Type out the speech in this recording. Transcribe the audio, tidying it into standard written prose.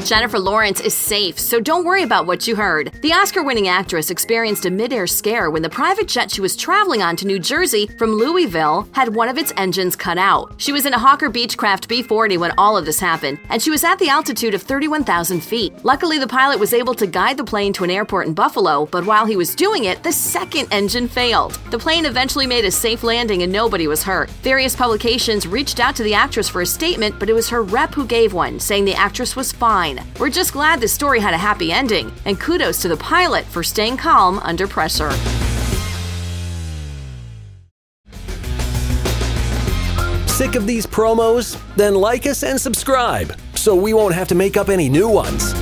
Jennifer Lawrence is safe, so don't worry about what you heard. The Oscar-winning actress experienced a mid-air scare when the private jet she was traveling on to New Jersey from Louisville had one of its engines cut out. She was in a Hawker Beechcraft B40 when all of this happened, and she was at the altitude of 31,000 feet. Luckily, the pilot was able to guide the plane to an airport in Buffalo, but while he was doing it, the second engine failed. The plane eventually made a safe landing and nobody was hurt. Various publications reached out to the actress for a statement, but it was her rep who gave one, saying the actress was fine. We're just glad the story had a happy ending, and kudos to the pilot for staying calm under pressure. Sick of these promos? Then like us and subscribe so we won't have to make up any new ones.